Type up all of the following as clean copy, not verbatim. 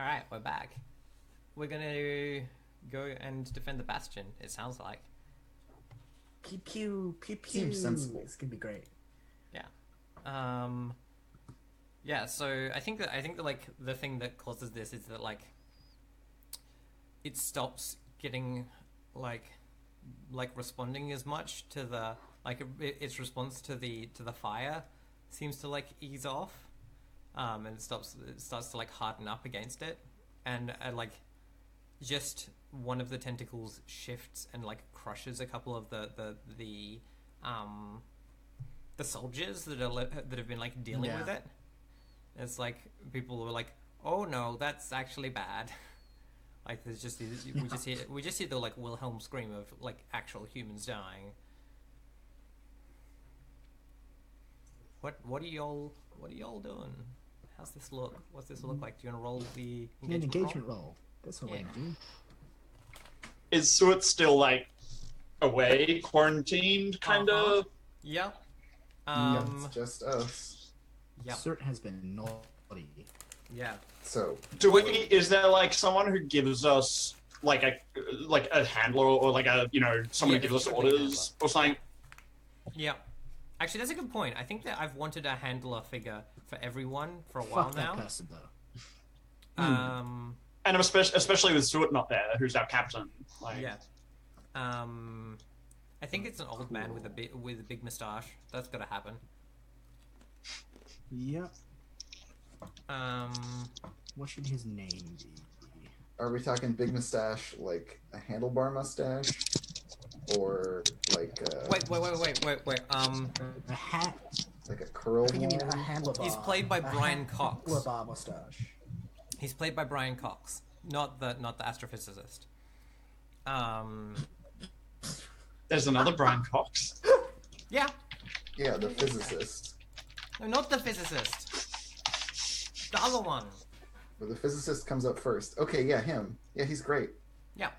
Alright, we're back. We're gonna go and defend the Bastion, it sounds like. Pew pew pew pew. Seems sensible. It's gonna be great. Yeah. Um Yeah, so I think that like the thing that causes this is that like it stops getting like responding as much to the its response to the fire seems to like ease off. And it starts to like harden up against it, and like just one of the tentacles shifts and like crushes a couple of the soldiers that have been like dealing with it. It's like people were like, "Oh no, that's actually bad." Like there's just we just hear the like Wilhelm scream of like actual humans dying. What are y'all doing? How's this look? What's this look like? Do you want to roll the engagement roll? That's what we're gonna do. Is Suet still like away, quarantined, kind of? Yeah. It's just us. Yeah. Cert has been naughty. Yeah. So, Is there like someone who gives us like a handler or like a someone who gives us orders or something? Yeah. Actually, that's a good point. I think that I've wanted a handler figure for everyone for a while Fuck now. that person though. And especially with Stuart not there, who's our captain. Like, Yeah. I think it's an old man with a big moustache. That's gotta happen. Yep. Um. What should his name be? are we talking big mustache, like a handlebar mustache, or like Wait. A hat. like a curl? I think you mean one? a handlebar. He's played by Brian Cox. Handlebar mustache. He's played by Brian Cox, not the astrophysicist. there's another Brian Cox. Yeah. Yeah, the physicist. No, not the physicist. The other one. Well, the physicist comes up first. Okay, yeah, him. Yeah, he's great. Yeah.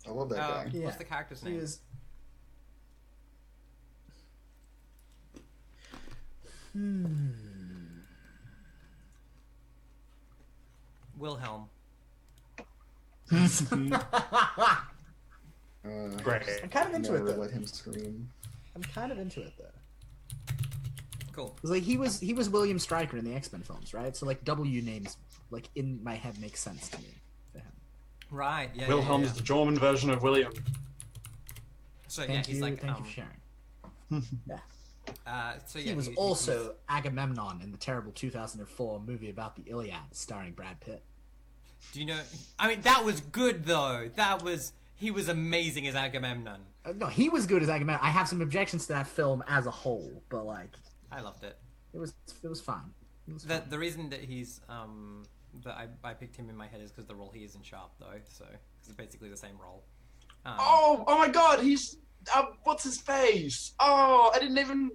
I love that guy. Yeah. What's the character's He name? is. Wilhelm. Great. I'm kind of into Never it though. let him scream. I'm kind of into it though. Cool. 'Cause, like he was William Stryker in the X-Men films, right? So like W names like in my head make sense to me for him. Right. Yeah. Wilhelm's yeah. the German version of William. So Thank he's you, like thank you for sharing. Yeah. So He was also Agamemnon in the terrible 2004 movie about the Iliad, starring Brad Pitt. Do you know? I mean, that was good though. He was amazing as Agamemnon. No, he was good as Agamemnon. I have some objections to that film as a whole, but like I loved it. it was fine. It was fine. The reason that he's that I picked him in my head is because the role he is in Sharp though. So it's basically the same role. Oh my God, he's what's his face? Oh, I didn't even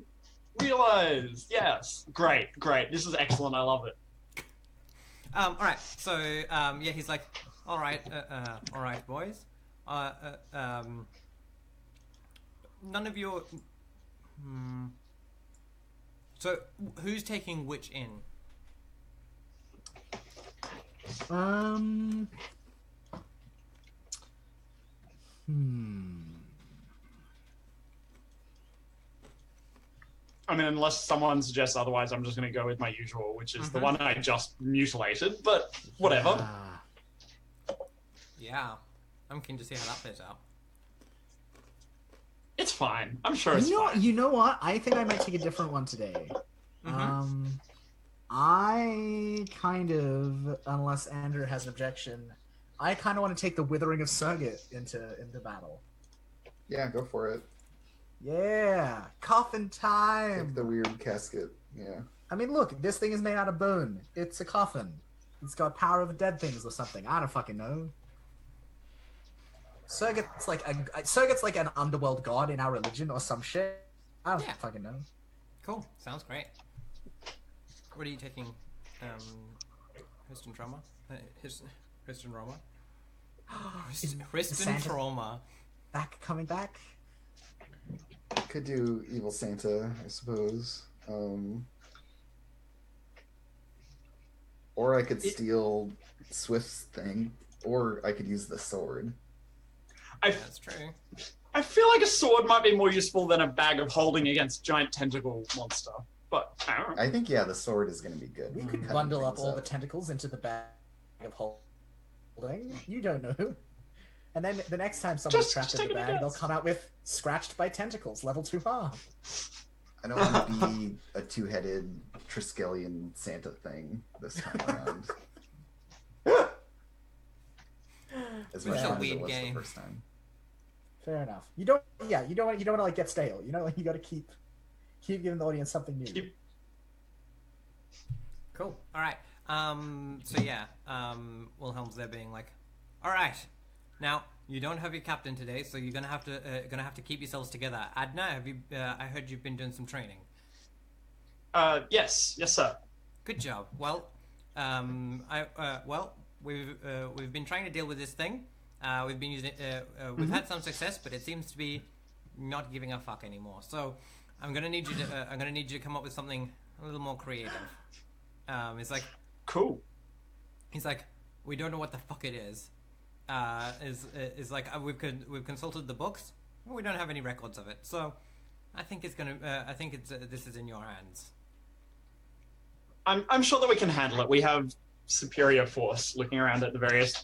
realize. Yes, great. This is excellent. I love it. All right. So yeah, he's like, all right, boys. None of your. So who's taking which in? I mean, unless someone suggests otherwise, I'm just going to go with my usual, which is the one I just mutilated. But whatever. Ah. Yeah, I'm keen to see how that plays out. It's fine. I'm sure it's fine. You know what? I think I might take a different one today. I kind of, unless Andrew has an objection, I kind of want to take the Withering of Surrogate into battle. Yeah, go for it. Yeah, coffin time. Take the weird casket. Yeah. I mean, look, this thing is made out of bone. It's a coffin. It's got power of dead things or something. I don't fucking know. Surrogate's like an underworld god in our religion or some shit. I don't fucking know. Cool. Sounds great. What are you taking? Houston Trauma? Houston Roma? Houston Santa Trauma. coming back? Could do Evil Santa, I suppose. Or I could steal Swift's thing, or I could use the sword. That's true. I feel like a sword might be more useful than a bag of holding against giant tentacle monster. But I don't know. I think, yeah, the sword is going to be good. We could Cutting bundle up things all the tentacles into the bag of holding. You don't know. And then the next time someone's Just trapped in the taking a bag, they'll guess. come out with scratched by tentacles, level 2 hard. I don't want to be a two-headed Triskelion Santa thing this time around. As much It's a fun as weird it was game. the first time. Fair enough. You don't want to like get stale. You know, like you got to keep giving the audience something new. Cool. All right. So yeah, Wilhelm's there being like, all right, now you don't have your captain today, so you're gonna have to keep yourselves together. Adna, have you? I heard you've been doing some training. Yes, sir. Good job. Well, we've been trying to deal with this thing. We've been using we've had some success, but it seems to be not giving a fuck anymore. So I'm gonna need you to come up with something a little more creative. It's like, Cool. he's like, we don't know what the fuck it is. Is like we've consulted the books. We don't have any records of it. So I think it's this is in your hands. I'm sure that we can handle it. We have superior force looking around at the various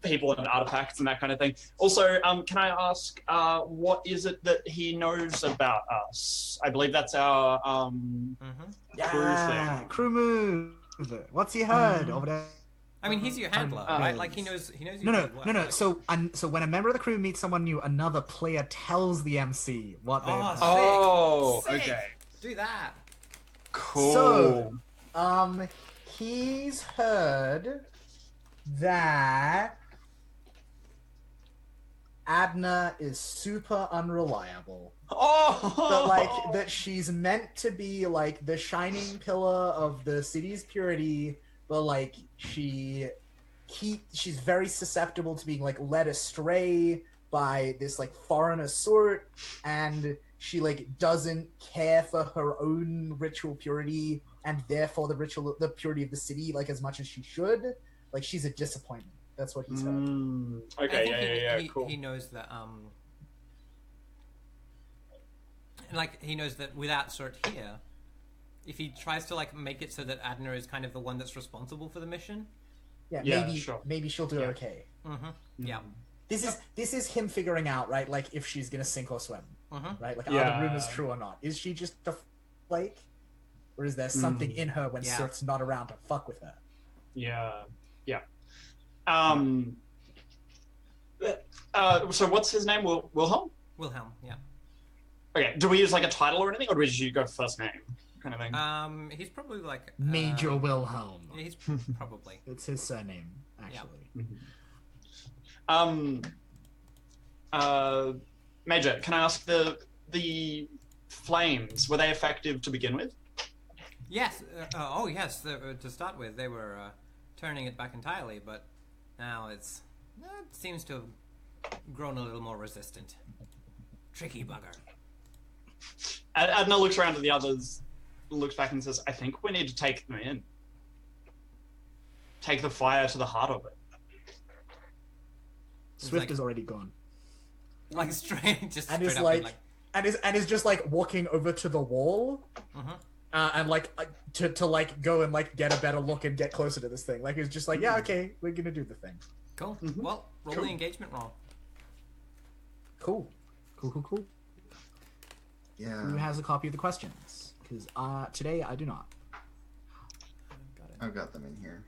people and artifacts and that kind of thing. Also, can I ask, what is it that he knows about us? I believe that's our crew thing. Crew move. What's he heard over there? I mean, he's your handler, right? Like he knows you No. pretty well. Like, So when a member of the crew meets someone new, another player tells the MC what they've heard. Oh, Sick. okay. Do that. Cool. So, he's heard that Adna is super unreliable. Oh, That she's meant to be like the shining pillar of the city's purity, but like she's very susceptible to being like led astray by this like foreigner sort, and she like doesn't care for her own ritual purity and therefore the purity of the city like as much as she should. Like she's a disappointment. That's what he's heard. I Okay, think yeah, cool. He knows that like he knows that without Sort here, if he tries to like make it so that Adna is kind of the one that's responsible for the mission. Yeah, Sure. maybe she'll do okay. Yeah. This is him figuring out, right, like if she's gonna sink or swim. Right? Like are Yeah. the rumors true or not? Is she just a flake? Or is there something in her when Yeah. Surt's not around to fuck with her? Yeah. So what's his name? Wilhelm? Wilhelm. Yeah. Okay. Do we use like a title or anything, or do we just go first name kind of thing? He's probably like Major Wilhelm. Yeah, he's probably. It's his surname, actually. Major, can I ask the flames, were they effective to begin with? Yes. Yes. To start with, they were turning it back entirely, but now it seems to have grown a little more resistant. Tricky bugger. Adna looks around at the others, looks back and says, I think we need to take them in. Take the fire to the heart of it. Swift like- is already gone. Like straight, just And straight is up like, and and is just like walking over to the wall, and like to like go and like get a better look and get closer to this thing. Like it's just like, yeah, okay, we're gonna do the thing. cool. Well, roll Cool. the engagement roll. Cool. Yeah. Who has a copy of the questions? Because today I do not. Got it. I've got them in here.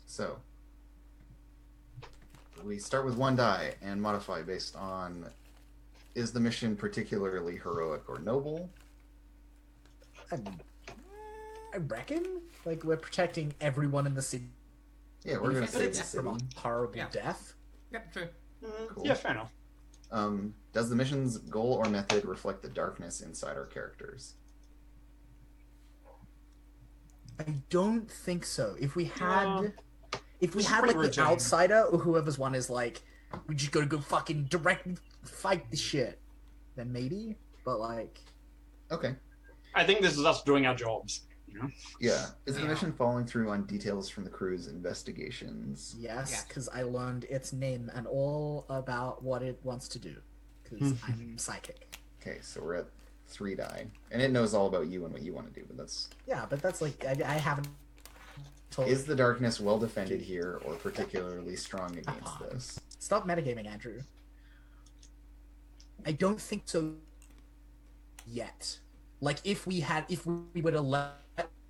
So, we start with one die and modify based on, is the mission particularly heroic or noble? I reckon, like, we're protecting everyone in the city Yeah, we're going to save the from city. a horrible Yeah. death. Yep, true. Cool. Yeah, fair enough. Does the mission's goal or method reflect the darkness inside our characters? I don't think so. If we had, This is like pretty the routine. outsider or whoever's one is like, we just gotta go fucking directly fight the shit, then maybe. But like, Okay. I think this is us doing our jobs. You know? Yeah. Is the Yeah. mission following through on details from the crew's investigations? Yes, Yeah. because I learned its name and all about what it wants to do. Because I'm psychic. Okay, so we're at 3 die. And it knows all about you and what you want to do, but that's... Yeah, but that's like I haven't told. Is the darkness well defended here or particularly strong against this? Stop metagaming, Andrew. I don't think so yet. Like if we were to let,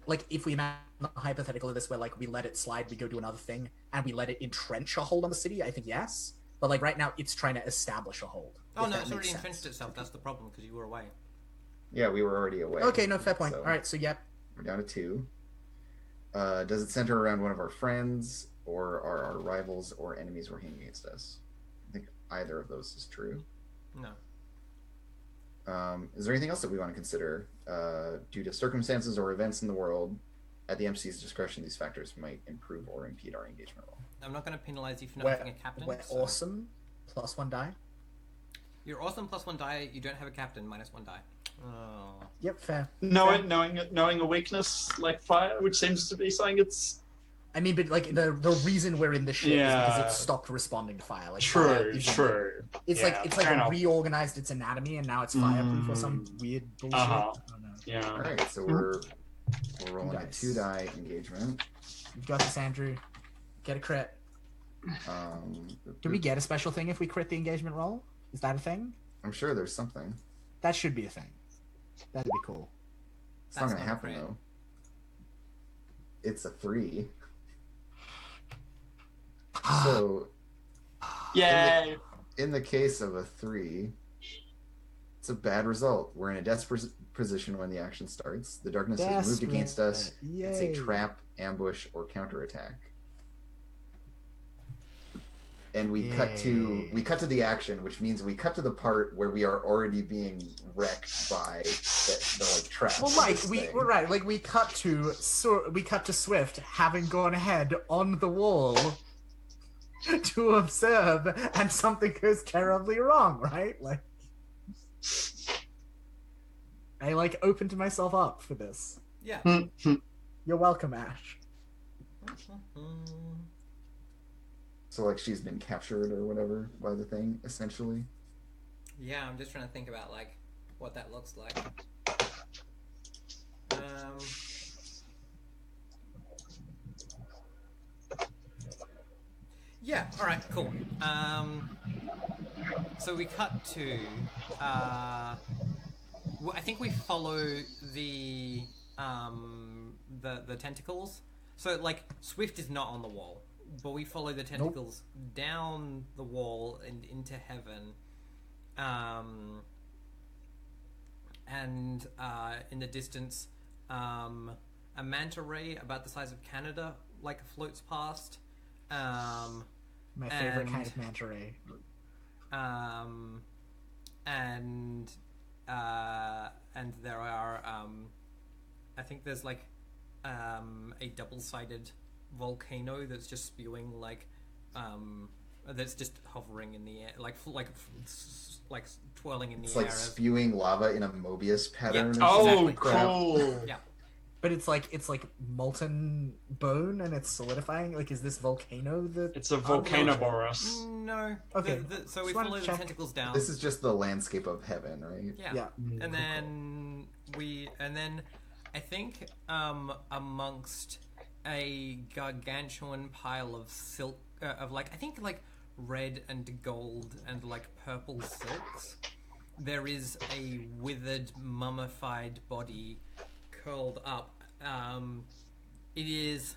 like if we imagine the hypothetical of this where like we let it slide, we go do another thing, and we let it entrench a hold on the city, I think yes. But like right now, it's trying to establish a hold. Oh if no, that it's makes already sense. entrenched itself. That's the problem because you were away. Yeah, we were already away. Okay, no, fair point. So All right, so yep. we're down to 2. Does it center around one of our friends, or are our rivals or enemies working against us? I think either of those is true. No. Is there anything else that we want to consider? Due to circumstances or events in the world, at the MC's discretion, these factors might improve or impede our engagement role. I'm not going to penalize you for not We're, having a captain. we're so- awesome. +1 die. You're awesome +1 die. You don't have a captain -1 die. Oh. Yep, fair. Knowing a weakness like fire, which seems to be something it's I mean, but like the reason we're in the shit is because Yeah. it stopped responding to fire. Like fire true, isn't- true. It's Yeah, like fair it enough. reorganized its anatomy and now it's fireproof or some weird bullshit. Uh-huh. I don't know. Yeah. All right, so we're rolling a dice. 2 die engagement. You've got this, Andrew. Get a crit. Do we get a special thing if we crit the engagement roll? Is that a thing? I'm sure there's something. That should be a thing. That'd be cool. It's not That's gonna not happen great. though. It's a 3. So Yay. in the case of a 3, it's a bad result. We're in a desperate position when the action starts. The darkness has moved against us. It's a Yay. trap, ambush, or counterattack. And we cut to the action, which means we cut to the part where we are already being wrecked by the like trap. Well, like we're right. Like we cut to Swift having gone ahead on the wall to observe, and something goes terribly wrong. Right? Like I like opened myself up for this. Yeah. You're welcome, Ash. So like she's been captured or whatever by the thing, essentially. Yeah, I'm just trying to think about like what that looks like. Yeah. All right. Cool. So we cut to. Well, I think we follow the tentacles. So like Swift is not on the wall, but we follow the tentacles down the wall and into heaven. And in the distance, a manta ray about the size of Canada like floats past. My favorite kind of manta ray. And there are I think there's like a double-sided volcano that's just spewing like that's just hovering in the air like twirling in the It's air like as- spewing lava in a Mobius pattern. Yeah. or Oh, something. Crap. cool. Yeah. But it's like molten bone and it's solidifying. Like, is this volcano the? It's a volcanoborus. No. Okay. So we Just wanted follow to the check. tentacles down. This is just the landscape of heaven, right? Yeah. Yeah. And then I think amongst a gargantuan pile of silk of like I think like red and gold and like purple silks, there is a withered mummified body curled up. It is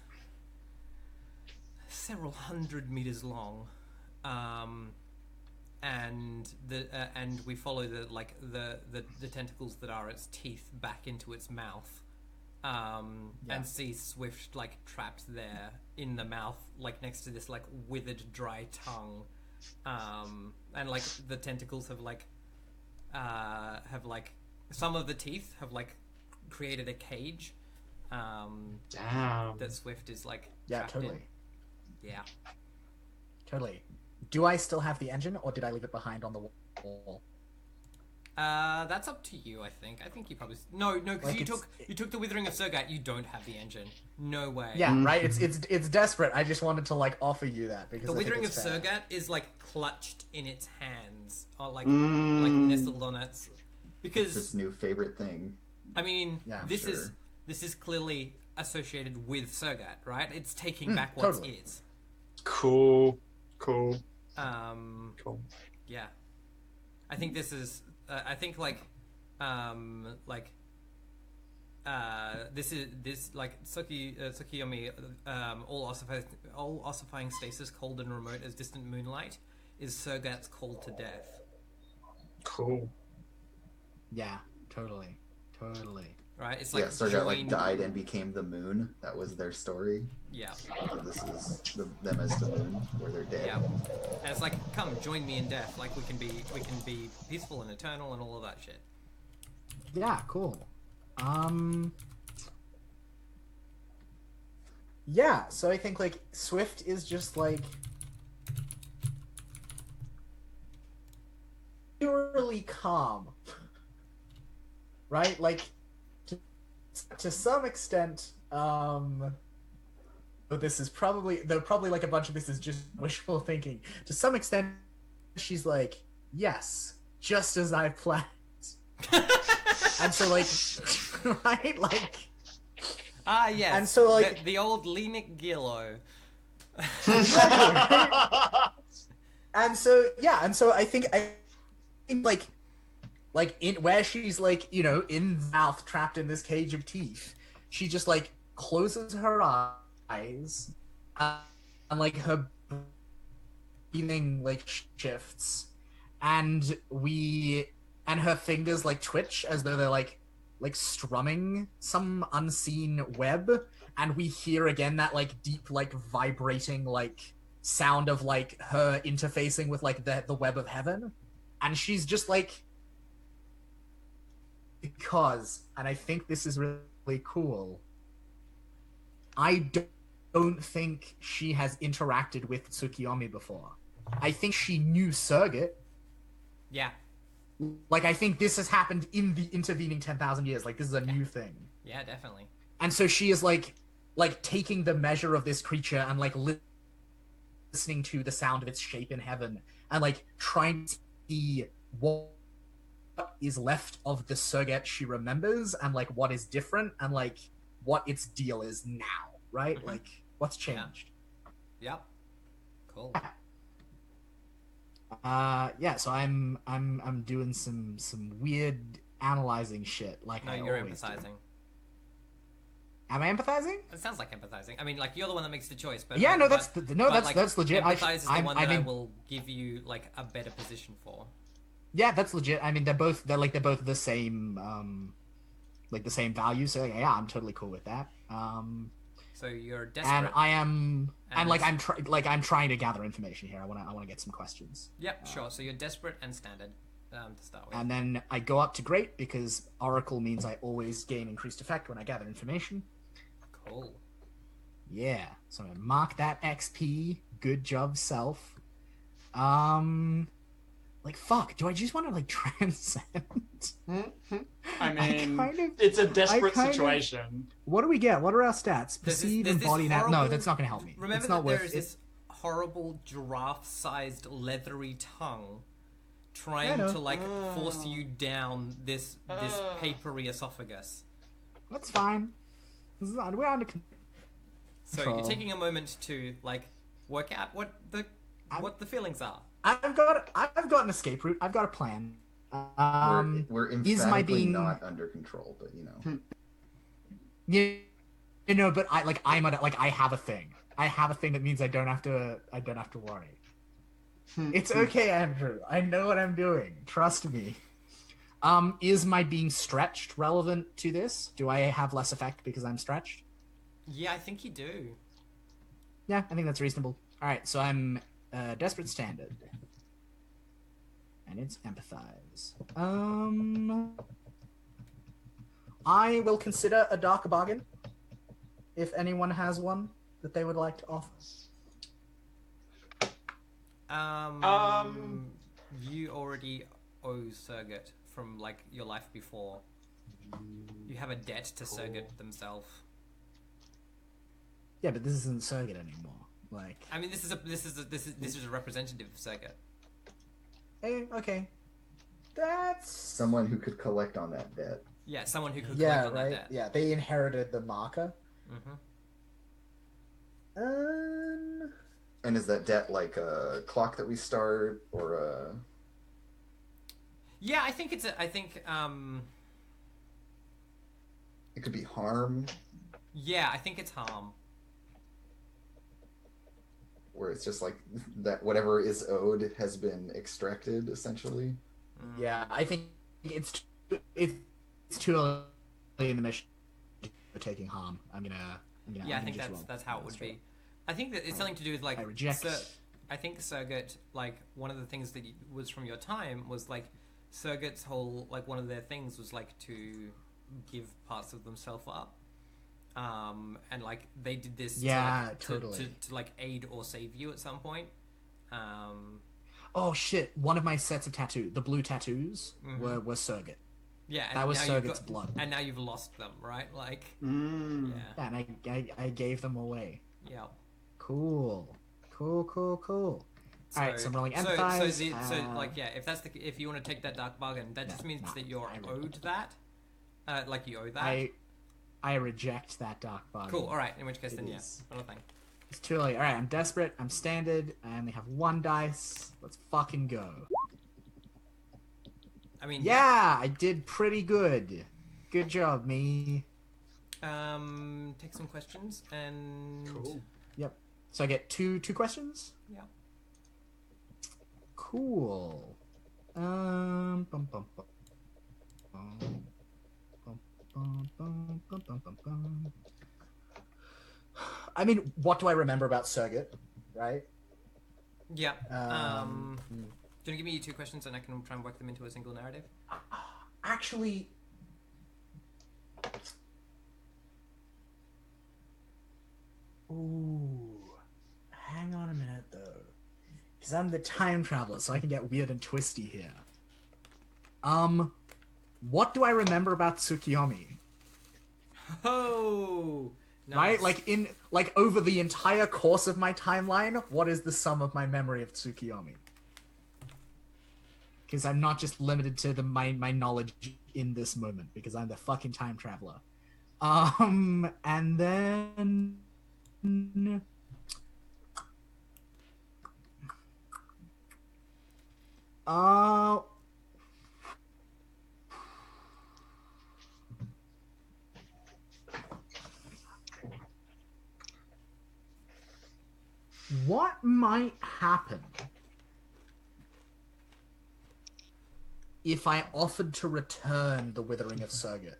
several hundred meters long. And we follow the tentacles that are its teeth back into its mouth, and see Swift like trapped there in the mouth, like next to this like withered dry tongue, and like the tentacles have some of the teeth have like created a cage, Damn. that Swift is like Yeah, trapped totally, in. Yeah. totally. Do I still have the engine, or did I leave it behind on the wall? That's up to you. I think. I think you probably no, because Like, you took the Withering of Surgat. You don't have the engine. No way. Yeah, right. It's desperate. I just wanted to like offer you that because The I think Withering of it's fair. Surgat is like clutched in its hands, or like nestled on its. This Because new favorite thing. I mean, Yeah, this is sure. this is clearly associated with Surgat, right? It's taking back what totally. is. Cool. Yeah. I think this is. I think this like Tsukiyomi, all ossifying stasis, cold and remote as distant moonlight, is Surgat's call to death. Cool. Yeah, totally. Right? It's like Sargat like died and became the moon. That was their story. Yeah. So this is them as the moon, where they're dead. Yeah. And it's like, come join me in death. Like we can be peaceful and eternal and all of that shit. Yeah, cool. Yeah, so I think like Swift is just like purely calm. Right? Like to some extent, but this is probably like a bunch of this is just wishful thinking. To some extent, she's like, yes, just as I planned. And so like right? Like Yes. And so, like- the old Lenik Gillo. And so I think like in where she's like, you know, in the mouth trapped in this cage of teeth, she just like closes her eyes and like her breathing like shifts and her fingers like twitch as though they're like strumming some unseen web, and we hear again that like deep like vibrating like sound of like her interfacing with like the web of heaven, and she's just like, because, and I think this is really cool, I don't think she has interacted with Tsukiyomi before. I think she knew Surrogate. Yeah. Like, I think this has happened in the intervening 10,000 years. Like, this is a new thing. Yeah, definitely. And so she is like taking the measure of this creature and like listening to the sound of its shape in heaven and like trying to see what is left of the Surrogate she remembers and like what is different and like what its deal is now, right? Mhm. Like, what's changed? Yep. Cool. Yeah, so I'm doing some weird analyzing shit like No, I you're always do. empathizing. Am I empathizing? It sounds like empathizing. I mean, like you're the one that makes the choice, but Yeah, no, but- that's like, legit. Empathize is the one that I mean, will give you like a better position for. yeah, that's legit. I mean, they're both the same like the same value. So like, yeah, I'm totally cool with that. So you're desperate. And I am, and like it's- I'm trying to gather information here. I want to get some questions. Yep, sure. So you're desperate and standard to start with. And then I go up to great because Oracle means I always gain increased effect when I gather information. Cool. Yeah, so I'm gonna mark that XP. Good job, self. Like fuck. Do I just want to like transcend? I mean, kind of- it's a desperate kind of- situation. What do we get? What are our stats? There's Perceive this and body now. No, horrible- that's not gonna help me. Remember it's that not worth there is it. this horrible giraffe-sized leathery tongue I trying know. to like force you down this papery esophagus. That's fine. We're under So you're Control. taking a moment to like work out what the feelings are. I've got an escape route. I've got a plan. We're is my emphatically being- not under control, but you know. you know, but I have a thing. I have a thing that means I don't have to worry. It's okay, Andrew. I know what I'm doing. Trust me. Is my being stretched relevant to this? Do I have less effect because I'm stretched? Yeah, I think you do. Yeah, I think that's reasonable. All right, so I'm desperate standard, and it's empathize. I will consider a dark bargain if anyone has one that they would like to offer. You already owe Surrogate from like your life before. You have a debt to Surrogate themselves. Yeah, but this isn't Surrogate anymore. Like, I mean, this is a representative of Surrogate. okay, that's Someone who could collect on that debt. Yeah, someone who could yeah, collect on right. that debt. Yeah, they inherited the marker. Mm-hmm. And is that debt like a clock that we start, or a? Yeah, I think it's. It could be harm, Yeah, I think it's harm. where it's just like that whatever is owed has been extracted, essentially. Yeah, I think it's too early in the mission for taking harm. I'm gonna Yeah, I I'm think gonna just that's roll. how it would be. I think that it's something to do with like. I reject. I think Surrogate, like one of the things that was from your time was like Surrogate's whole like one of their things was like to give parts of themselves up. And like they did this totally to like aid or save you at some point. Oh shit! One of my sets of the blue tattoos were Surrogate. Yeah, and that was now Surrogate's blood. And now you've lost them, right? Like, Mm. yeah, and I gave them away. yeah. Cool. All right, so I'm rolling so empathize. so like yeah, if you want to take that dark bargain, that just means that you're owed that. Like you owe that. I reject that dark bargain. Cool. All right. In which case, then yeah, is. another thing. It's too early. All right, I'm desperate. I'm standard. I only have one dice. Let's fucking go. I mean, yeah, I did pretty good. Good job, me. Take some questions and. Cool. Yep. So I get two questions. Yeah. Cool. Bum, bum, bum. I mean, what do I remember about Surrogate, right? Yeah. Um, Do you want to give me 2 questions and I can try and work them into a single narrative? Actually, ooh, hang on a minute though, because I'm the time traveler, so I can get weird and twisty here. What do I remember about Tsukiyomi? Oh, nice. Right? Like over the entire course of my timeline, what is the sum of my memory of Tsukiyomi? Because I'm not just limited to my knowledge in this moment, because I'm the fucking time traveler. And then what might happen if I offered to return the Withering of Surrogate?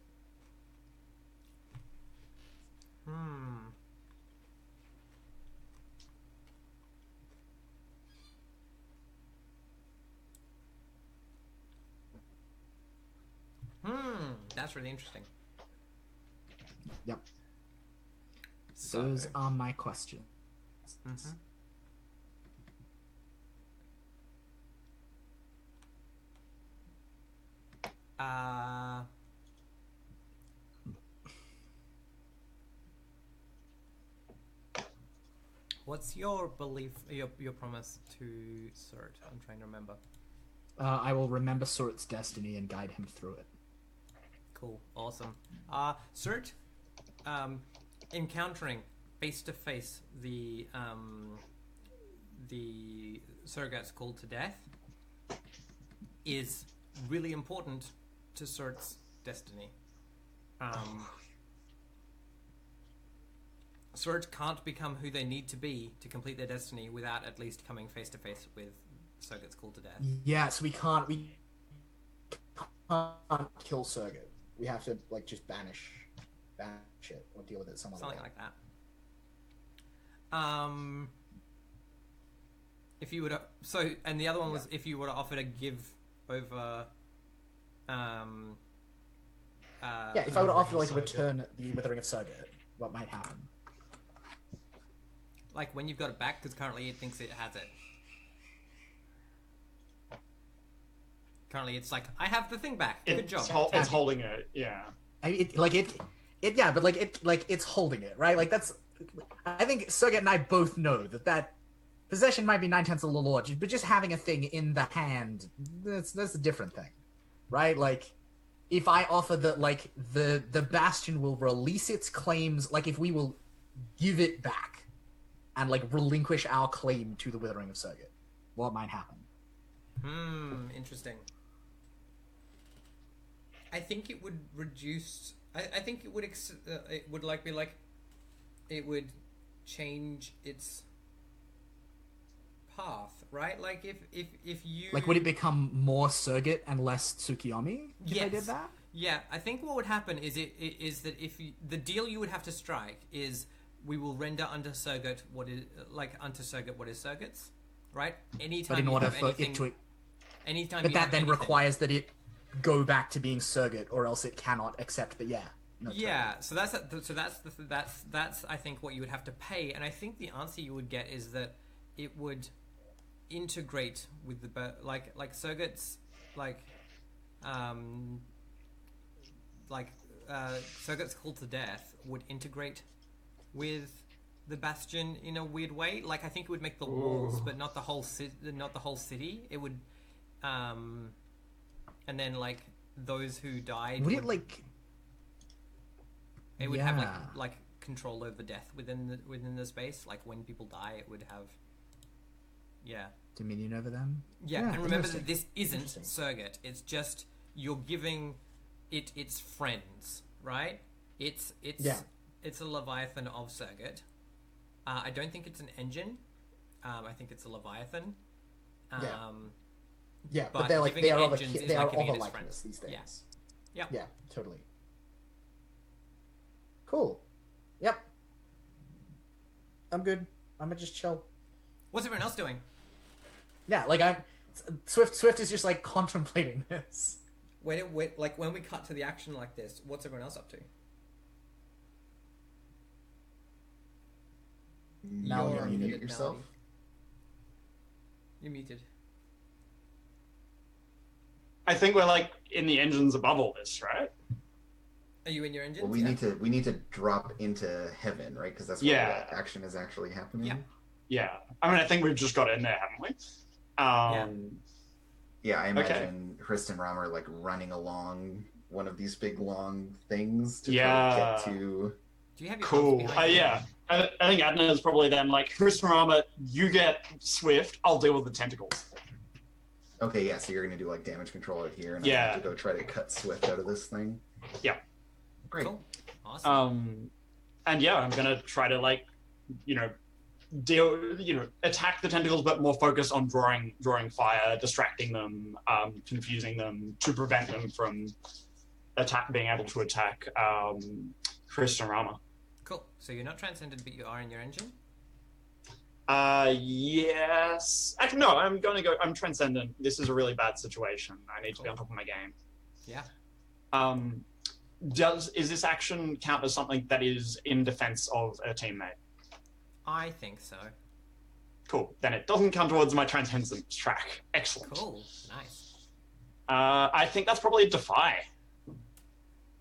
That's really interesting. Yep. So, Those are my questions. What's your belief, your promise to Surt? I'm trying to remember. I will remember Surt's destiny and guide him through it. Cool, awesome. Surt, encountering face to face the surrogates called to death is really important to Surt's destiny. Surt can't become who they need to be to complete their destiny without at least coming face to face with surrogates called to death. Yes, we can't kill Surrogate. We have to like just banish it or deal with it some other way. Something like that. If you were to, and the other one was if you were to offer to give over, if I were to offer like return the Withering of Surrogate, what might happen? like when you've got it back, because currently it thinks it has it. Currently, it's like I have the thing back. Good job. It's holding it. Yeah. It's holding it, right? Like that's. I think Serget and I both know that possession might be 9/10 a little large, but just having a thing in the hand, that's a different thing, right? Like, if I offer that, like the bastion will release its claims, like if we will give it back and like relinquish our claim to the Withering of Serget, what might happen? Interesting. I think it would reduce. I think it would. It would like be like. It would change its path, right? Like if you like, would it become more Serget and less Tsukiyomi if I did that? Yeah, I think what would happen is is that if the deal you would have to strike is we will render unto Serget what is Serget's, right? Anytime. But in order for anything, it to, anytime. But that then requires that it go back to being Serget, or else it cannot accept the So that's I think what you would have to pay, and I think the answer you would get is that it would integrate with the like Serget's Serget's Call to Death would integrate with the Bastion in a weird way. Like I think it would make the walls, but not the whole city. It would, and then like those who died. Would it like? It would have like control over death within the space. Like when people die, it would have. Yeah. Dominion over them. Yeah, and remember that this isn't Serget. It's just you're giving it its friends, right? It's a Leviathan of Serget. I don't think it's an engine. I think it's a Leviathan. But they're like they are of a likeness. These things. Yeah. Yeah, totally. Cool. Yep. I'm good. I'm gonna just chill. What's everyone else doing? Yeah, like Swift is just like contemplating this. When we cut to the action like this, what's everyone else up to? Now you're mute yourself. You're muted. I think we're like in the engines above all this, right? Are you in your engines? Well, we need to drop into heaven, right? Because that's where the action is actually happening. Yeah. I mean, I think we've just got in there, haven't we? Yeah, I imagine Hrist and Ram are like running along one of these big long things to try to get to. Do you have your cool? I think Adna is probably then like, Hrist and Ram, you get Swift. I'll deal with the tentacles. Okay, yeah. So you're gonna do like damage control out here, and I have to go try to cut Swift out of this thing. Yeah. Great. Cool. Awesome. And yeah, I'm gonna try to like, attack the tentacles, but more focus on drawing fire, distracting them, confusing them to prevent them from being able to attack Hrist and Rama. Cool. So you're not transcended, but you are in your engine? Yes. Actually, no, I'm transcendent. This is a really bad situation. I need to be on top of my game. Yeah. Is this action count as something that is in defense of a teammate? I think so. Cool. Then it doesn't count towards my transcendence track. Excellent. Cool. Nice. I think that's probably a defy.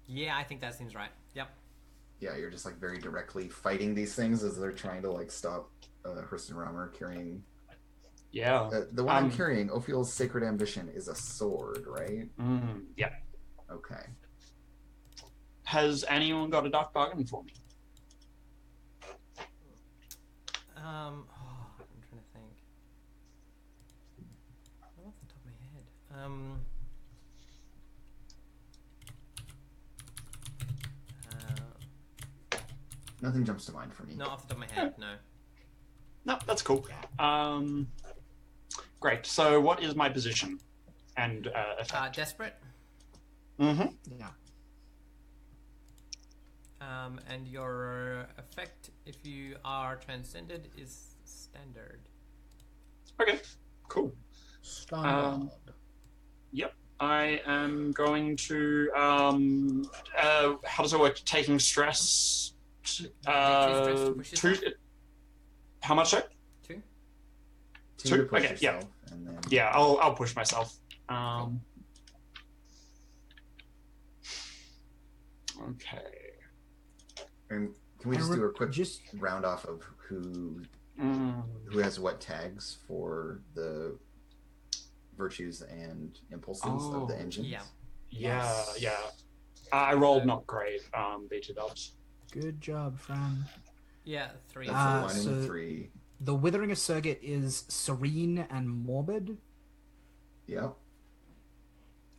Yeah, I think that seems right. Yep. Yeah, you're just like very directly fighting these things as they're trying to like stop Hrist and Ram carrying. Yeah. The one I'm carrying, Ophiel's Sacred Ambition, is a sword, right? Yeah. Okay. Has anyone got a dark bargain for me? I'm trying to think. Not off the top of my head. Nothing jumps to mind for me. Not off the top of my head, no. No, that's cool. Great. So, what is my position and effect? Desperate. Yeah. And your effect, if you are transcended, is standard. Okay, cool. Standard. Yep. I am going to how does it work? Taking stress. How much? Sorry? Two. To push Okay. yourself, and then... Yeah. I'll push myself. Okay. And can we And just do a quick just round off of who has what tags for the virtues and impulses of the engines? Yeah. Yeah, Yes. yeah. I rolled not great, beta dubs. good job, Fran. Yeah, 3. That's a 1 so- and 3. The Withering of Surget is serene and morbid. Yep.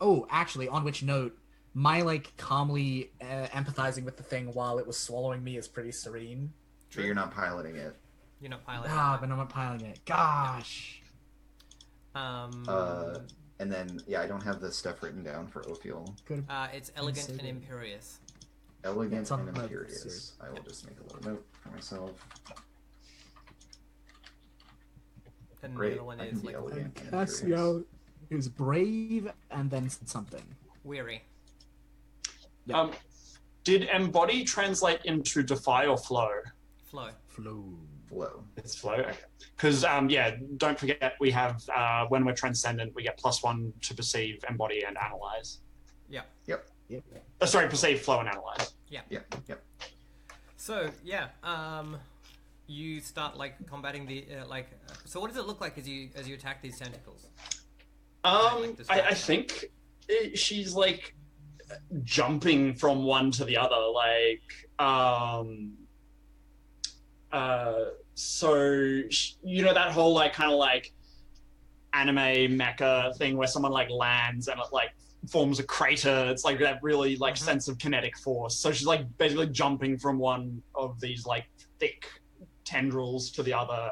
Oh, actually, on which note, my like calmly empathizing with the thing while it was swallowing me is pretty serene. But you're not piloting it. You're not piloting. But I'm not piloting it. Gosh. And then, yeah, I don't have this stuff written down for Ophiel. Could It's elegant so and good. imperious. Elegant It's on and the imperious. series. I will just make a little note for myself. And Great. the other one I is can be like elegant and Cassio imperious. is brave and then something. weary. Yeah. Did embody translate into defy or flow? Flow. Flow. Flow. It's flow. Because yeah, don't forget we have when we're transcendent, we get +1 to perceive, embody, and analyze. Yeah. Yep. Yep. Sorry, perceive, flow, and analyze. Yep. Yep. So yeah, you start like combating the so what does it look like as you attack these tentacles? I think she's like jumping from one to the other, you know that whole like kind of like anime mecha thing where someone like lands and it like forms a crater. It's like that really like sense of kinetic force. So she's like basically jumping from one of these like thick tendrils to the other,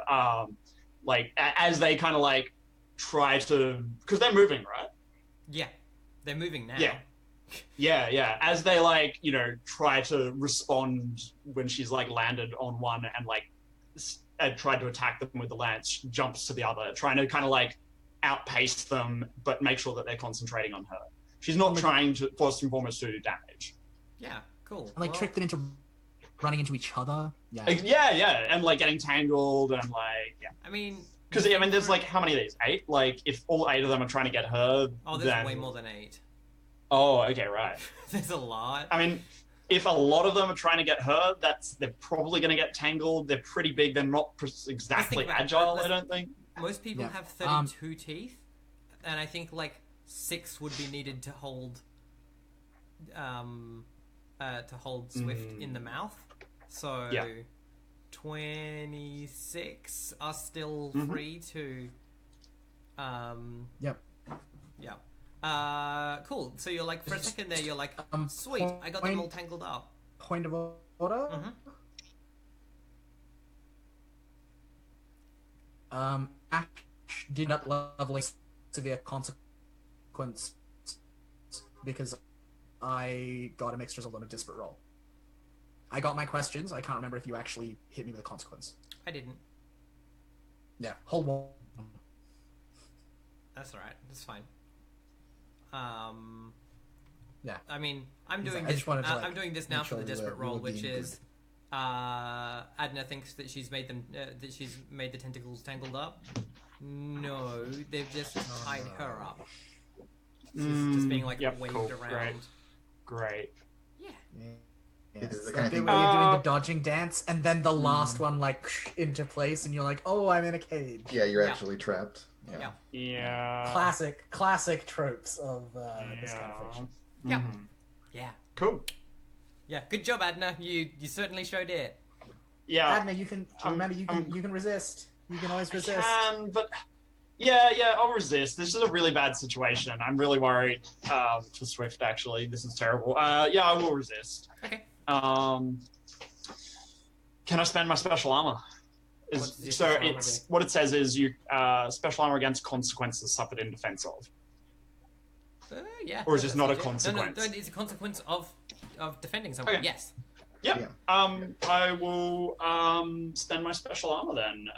as they kind of like try to, because they're moving, right? Yeah, they're moving now. Yeah. As they like, you know, try to respond when she's like landed on one and like tried to attack them with the lance, she jumps to the other, trying to kind of like outpace them, but make sure that they're concentrating on her. She's not trying to, first and foremost, to do damage. Yeah, cool. And like trick them into running into each other. Yeah. Yeah, and like getting tangled and like, yeah. I mean, Because I mean, there's like how many of these? 8. Like, if all 8 of them are trying to get her, oh, there's then... way more than 8. Oh, okay, right. There's a lot. I mean, if a lot of them are trying to get her, they're probably going to get tangled. They're pretty big. They're not exactly agile, I don't think. Most people have 32 teeth, and I think like 6 would be needed to hold Swift in the mouth. So 26 are still free to Yep. Yeah. Cool. So you're like, for a second there, you're like, sweet, I got them all tangled up. Point of order. Ash did not lovely severe consequence because I got a mixed result on a disparate roll. I got my questions. I can't remember if you actually hit me with a consequence. I didn't. Yeah, hold one. That's alright. That's fine. Yeah. I mean, I'm doing I this. just wanted to, I'm doing this now make for sure the desperate we were roll, which being is Adna thinks that she's made them that she's made the tentacles tangled up. No, they've just tied her up. Just being like waved around. Great. Yeah. Yeah. This is the That kind of bit thing where you're doing Uh, the dodging dance, and then the last one like into place, and you're like, "Oh, I'm in a cage." Yeah, you're Yeah. actually trapped. Yeah. Yeah. Classic tropes of this kind of fiction. Yeah. Yeah. Cool. Yeah. Good job, Adna. You certainly showed it. Yeah. Adna, you can remember you can resist. You can always resist. But yeah, I'll resist. This is a really bad situation. I'm really worried for Swift, actually. This is terrible. Yeah, I will resist. Okay. Can I spend my special armor? What's your special armor It's do? what it says is you special armor against consequences suffered in defense of. Yeah. Or is this not a legit. consequence? No, it's a consequence of defending someone. Okay. Yes. Yep. Yeah. I will spend my special armor then.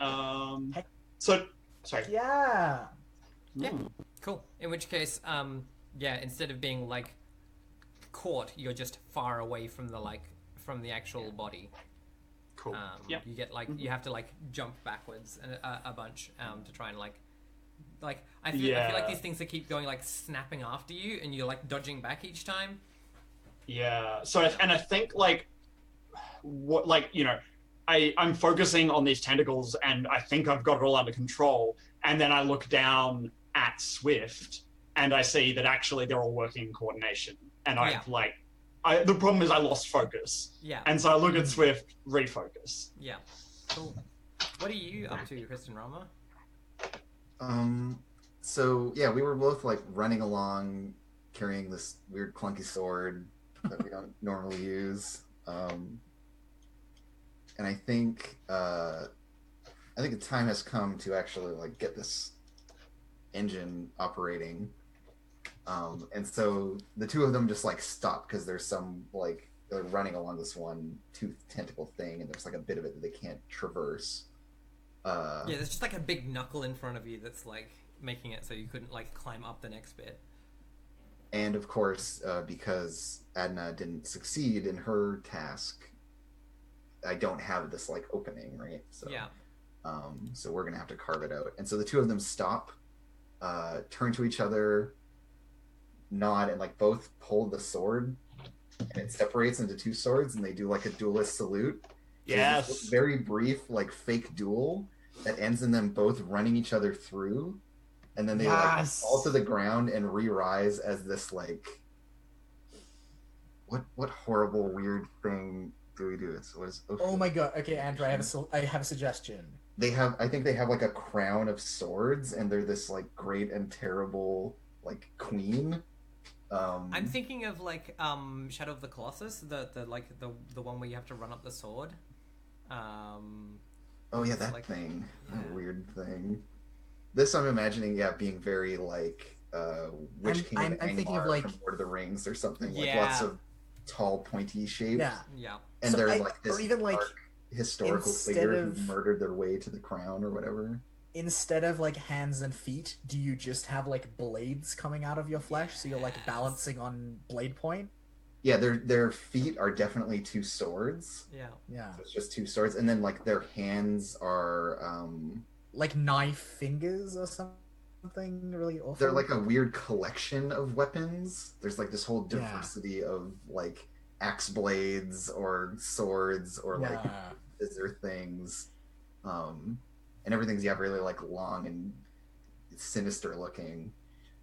Sorry. Yeah. Yeah. Cool. In which case, yeah, instead of being like caught, you're just far away from the actual body. Cool. You get like you have to like jump backwards a bunch to try and like I feel like these things that keep going like snapping after you, and you're like dodging back each time. Yeah. So, and I think like what, like, you know, I'm focusing on these tentacles, and I think I've got it all under control. And then I look down at Swift, and I see that actually they're all working in coordination. And Yeah. the problem is I lost focus. Yeah. And so I look at Swift, refocus. Yeah. Cool. What are you up to, Kristen Rama? So yeah, we were both like running along, carrying this weird clunky sword that we don't normally use. And I think the time has come to actually like get this engine operating. And so the two of them just like stop because there's some like they're running along this one tooth tentacle thing, and there's like a bit of it that they can't traverse. Yeah, there's just like a big knuckle in front of you that's like making it so you couldn't like climb up the next bit. And of course, because Adna didn't succeed in her task, I don't have this like opening, right? So Yeah. So we're gonna have to carve it out. And so the two of them stop, turn to each other, nod, and like both pull the sword, and it separates into two swords, and they do like a duelist salute. Yes. This very brief like fake duel that ends in them both running each other through, and then they like fall to the ground and re-rise as this like what horrible weird thing do we do? Oh my god. Okay, Andrew, I have a suggestion. I think they have like a crown of swords, and they're this like great and terrible like queen. I'm thinking of like Shadow of the Colossus, the one where you have to run up the sword. Oh yeah, that like, thing. yeah. A weird thing. This I'm imagining, being very like Witch King of I'm thinking of Angmar like from Lord of the Rings or something. Like Yeah. lots of tall, pointy shapes. yeah. Yeah. And So they're like this or even like dark historical instead figure of- who murdered their way to the crown or whatever. instead of like hands and feet, do you just have like blades coming out of your flesh so you're like balancing on blade point? Yeah, their feet are definitely two swords. Yeah. Yeah. So it's just two swords, and then like their hands are Like knife fingers or something really awful. they're like a weird collection of weapons. There's like this whole Yeah. diversity of like axe blades or swords or like scissor things, and everything's really like long and sinister looking.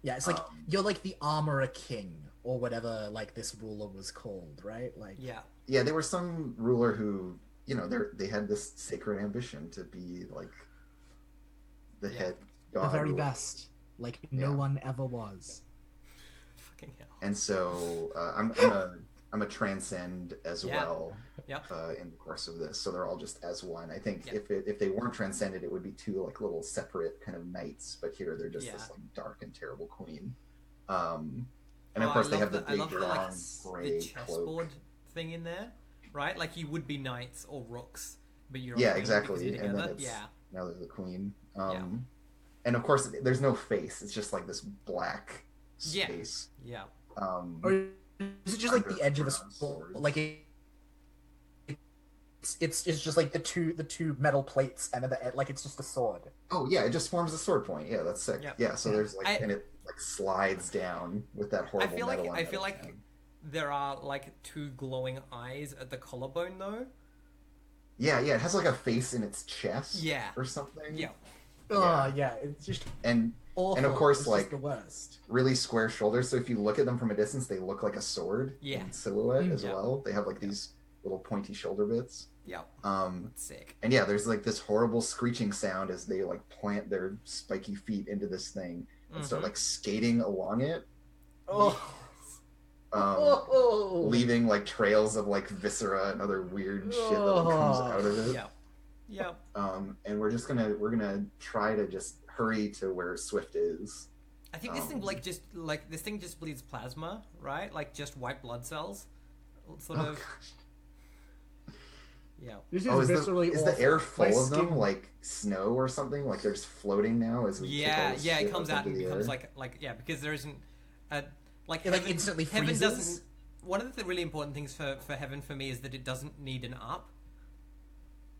Yeah, it's like you're like the armorer king or whatever like this ruler was called, right? Like Yeah. There was some ruler who they had this sacred ambition to be like the head god, the very ruler. best, like no Yeah. one ever was. Fucking hell. And so I'm a transcend as Yeah. well. Yep. In the course of this, so they're all just as one. I think Yep. if they weren't transcended, it would be two like little separate kind of knights. But here they're just Yeah. this like dark and terrible queen. And of course I they love have the I big love long the gray chessboard cloak. thing in there, right? Like you would be knights or rooks, but you're Yeah, all exactly. together. And then it's Yeah. now they're the queen. Yeah. And of course there's no face. It's just like this black Yeah. space. Yeah. Or is it just like the edge of a sword? Like it's just like the two metal plates and then like it's just a sword. Oh yeah, it just forms a sword point. Yeah, that's sick. Yep. Yeah, so there's like and it like slides down with that horrible metal on I feel the like end. there are like two glowing eyes at the collarbone though. Yeah, it has like a face in its chest. Yeah. Or something. Yeah. Oh yeah, it's just And awful. And of course, it's like just the worst. really square shoulders. So if you look at them from a distance, they look like a sword in silhouette as Yeah. well. They have like these little pointy shoulder bits. Yep. Sick. And yeah, there's like this horrible screeching sound as they like plant their spiky feet into this thing and start like skating along it. Oh. Leaving like trails of like viscera and other weird shit that comes out of it. Yeah. Yep. And we're gonna try to just hurry to where Swift is. I think this thing this thing just bleeds plasma, right? Like just white blood cells, sort of. Gosh. Yeah. This is is awful. the air full My of them skin- like snow or something? Like they're just floating now as we kick all this Yeah. shit It comes up out and into the becomes air? like because there isn't like It, like, heaven, instantly heaven freezes? doesn't. One of the really important things for heaven for me is that it doesn't need an up.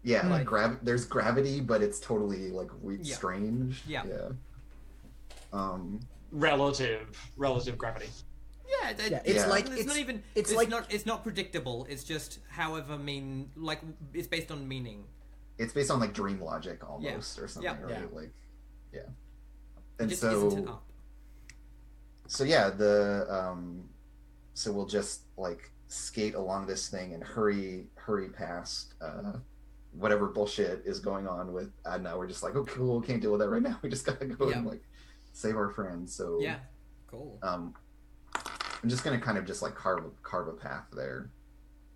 Yeah, like- there's gravity, but it's totally like Yeah. strange. Yeah. Yeah. Relative gravity. Yeah, it's like it's not even it's like it's not predictable. It's just however it's based on meaning. It's based on like dream logic almost or something, Yeah. right? Yeah. Like, yeah. It And just so, isn't an up. so yeah, so we'll just like skate along this thing and hurry past whatever bullshit is going on with Adna. We're just like, oh, cool, can't deal with that right now. We just gotta go and like save our friends. So Yeah, cool. I'm just gonna kind of just like carve a path there.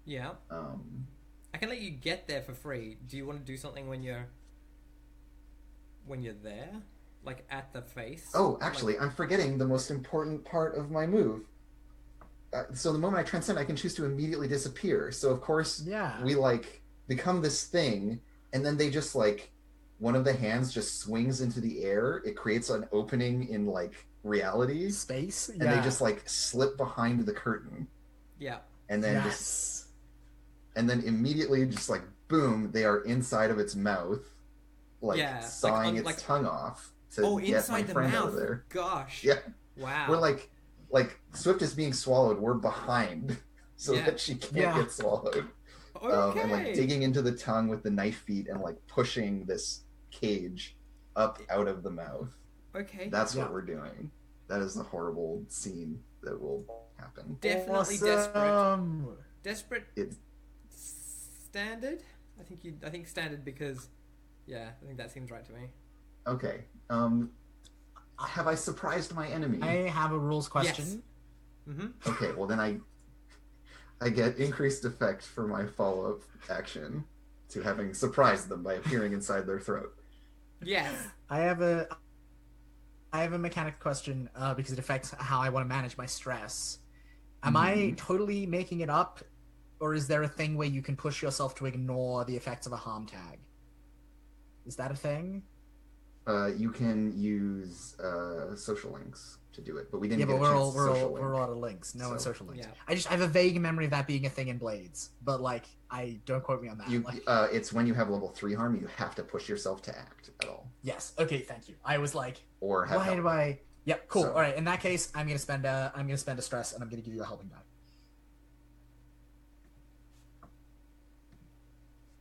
Yeah. I can let you get there for free. Do you want to do something when you're there, like at the face? Oh, actually, I'm forgetting the most important part of my move. So the moment I transcend, I can choose to immediately disappear. So of course, we like become this thing, and then they just like one of the hands just swings into the air. It creates an opening in like reality, space, and they just like slip behind the curtain. Yeah. And then and then immediately just like boom, they are inside of its mouth, like sawing its tongue off to get my friend out of there. Gosh. Yeah. Wow. We're like Swift is being swallowed. We're behind so that she can't get swallowed. Okay. And like digging into the tongue with the knife feet and like pushing this cage up out of the mouth. Okay. That's what we're doing. That is the horrible scene that will happen. Definitely desperate. Desperate. It's standard. I think standard because, I think that seems right to me. Okay. Have I surprised my enemy? I have a rules question. Yes. Mm-hmm. Okay, well then I get increased effect for my follow-up action to having surprised them by appearing inside their throat. Yes. I have a mechanic question because it affects how I want to manage my stress. Am I totally making it up, or is there a thing where you can push yourself to ignore the effects of a harm tag? Is that a thing? You can use social links to do it, but we didn't. Yeah, get but a we're chance all out of links. No one's social links. Yeah. I have a vague memory of that being a thing in Blades, but like, I don't quote me on that. It's when you have level 3 harm, you have to push yourself to act at all. Yes. Okay. Thank you. I was like, or have why help. do I? Yep. Cool. So- All right. In that case, I'm gonna spend a stress, and I'm gonna give you a helping die.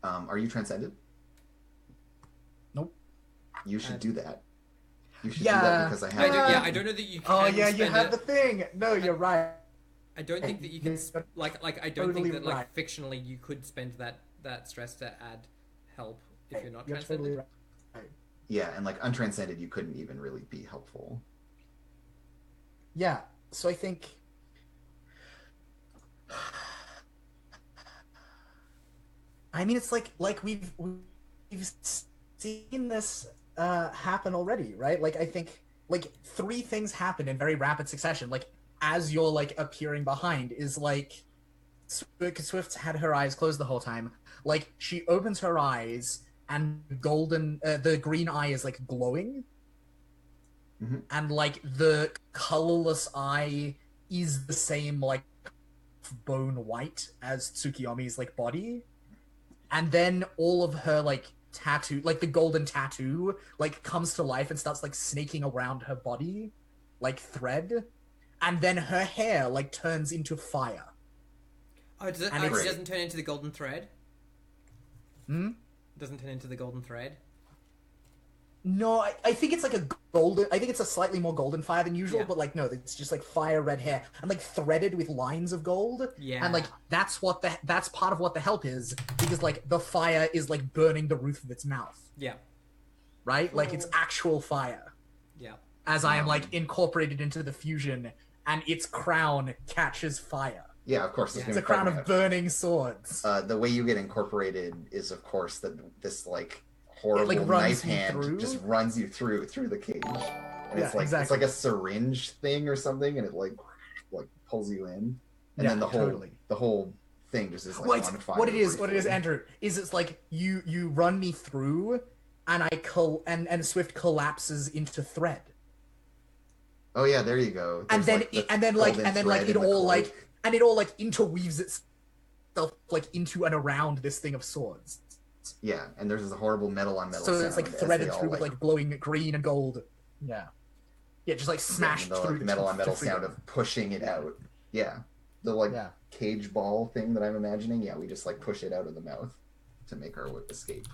Are you transcended? Nope. You should do that. You should Yeah. do that because I have. I don't know that you can. Oh yeah, you spend have it. the thing. No, you're right. I don't think that you can You're I don't totally think that like right. fictionally you could spend that stress to add help if you're not You're transcended. totally right. Yeah, and like untranscended, you couldn't even really be helpful. Yeah. So I think. I mean, it's like we've seen this happen already, right? Like I think like 3 things happen in very rapid succession. Like as you're like appearing behind is like Swift's had her eyes closed the whole time. Like she opens her eyes and the green eye is like glowing, and like the colorless eye is the same like bone white as Tsukiyomi's like body. And then all of her like tattoo, like the golden tattoo, like comes to life and starts like snaking around her body, like thread. And then her hair like turns into fire. Oh, it doesn't turn into the golden thread? Doesn't turn into the golden thread? No, I think it's like a golden. I think it's a slightly more golden fire than usual, but like no, it's just like fire red hair and like threaded with lines of gold. Yeah, and like that's part of what the help is, because like the fire is like burning the roof of its mouth. Yeah, right. Like it's actual fire. Yeah, as I am like incorporated into the fusion, and its crown catches fire. Yeah, of course. It's a crown of burning swords. The way you get incorporated is, of course, that this like horrible like, knife hand just runs you through the cage, and it's like it's like a syringe thing or something, and it like pulls you in, and then the whole thing just is like on fire. What it is, Andrew, is it's like you run me through, and and Swift collapses into thread. Oh yeah, there you go. There's and then it all interweaves itself like into and around this thing of swords. Yeah, and there's this horrible metal on metal. So it's like threaded through with like glowing green and gold. Yeah. Yeah, just like smashed the through like, metal on metal to freedom. sound of pushing it out. Yeah, the like Yeah. cage ball thing that I'm imagining. Yeah, we just like push it out of the mouth to make our escape.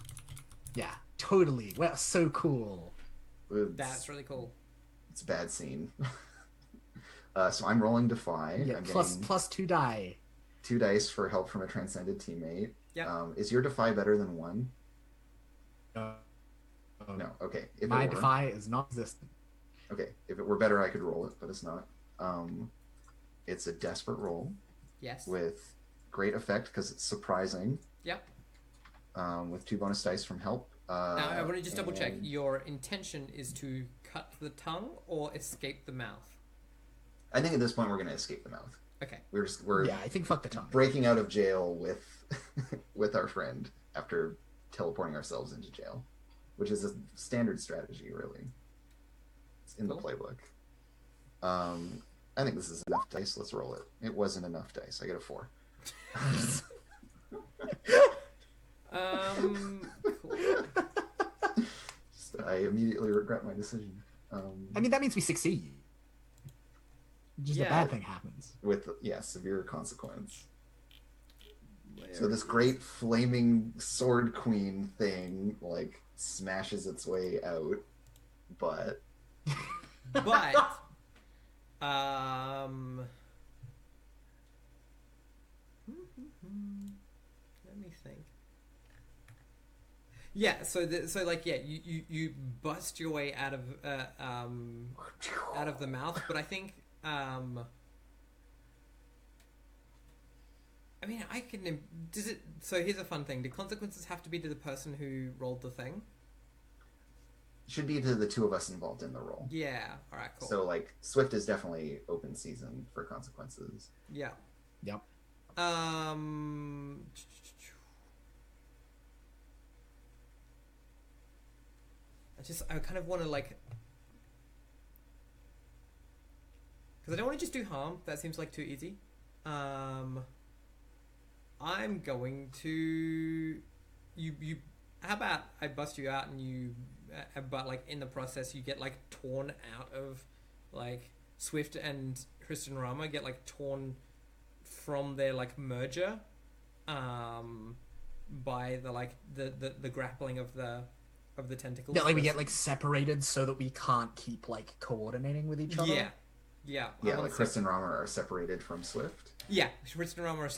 Yeah, totally. Well, so cool. That's really cool. It's a bad scene. So I'm rolling Defy. Yeah, I'm plus 2 die. 2 dice for help from a transcended teammate. Yeah. Is your Defy better than 1? No. No. Okay. If My it were, Defy is non-existent. okay. If it were better, I could roll it, but it's not. It's a desperate roll Yes. with great effect because it's surprising. Yep. With 2 bonus dice from help. Now, I want to just double check. and Your intention is to cut the tongue or escape the mouth? I think at this point we're going to escape the mouth. Okay. We're Yeah, I think fuck the tongue. breaking out of jail with with our friend after teleporting ourselves into jail, which is a standard strategy, really. It's in the playbook. I think this is enough dice. Let's roll it. It wasn't enough dice. I get a 4. Cool. I immediately regret my decision. I mean, that means we succeed. Just a bad thing happens. With severe consequence. Where So this great flaming sword queen thing like smashes its way out, but But, let me think. Yeah, so you bust your way out of the mouth, but I think I mean I can does it. So here's a fun thing: do consequences have to be to the person who rolled the thing? should be to the 2 of us involved in the roll. Yeah. All right. Cool. So like Swift is definitely open season for consequences. Yeah. Yep. I kind of want to like, because I don't want to just do harm. That seems like too easy. I'm going to you. How about I bust you out and you, but like in the process you get like torn out of, like Swift and Kristen Rama get like torn from their like merger, by the like the grappling of the tentacles. Yeah, like we get like separated so that we can't keep like coordinating with each other. Yeah. Yeah, like Kristen and Rama are separated from Swift. Yeah, Kristen and Rama are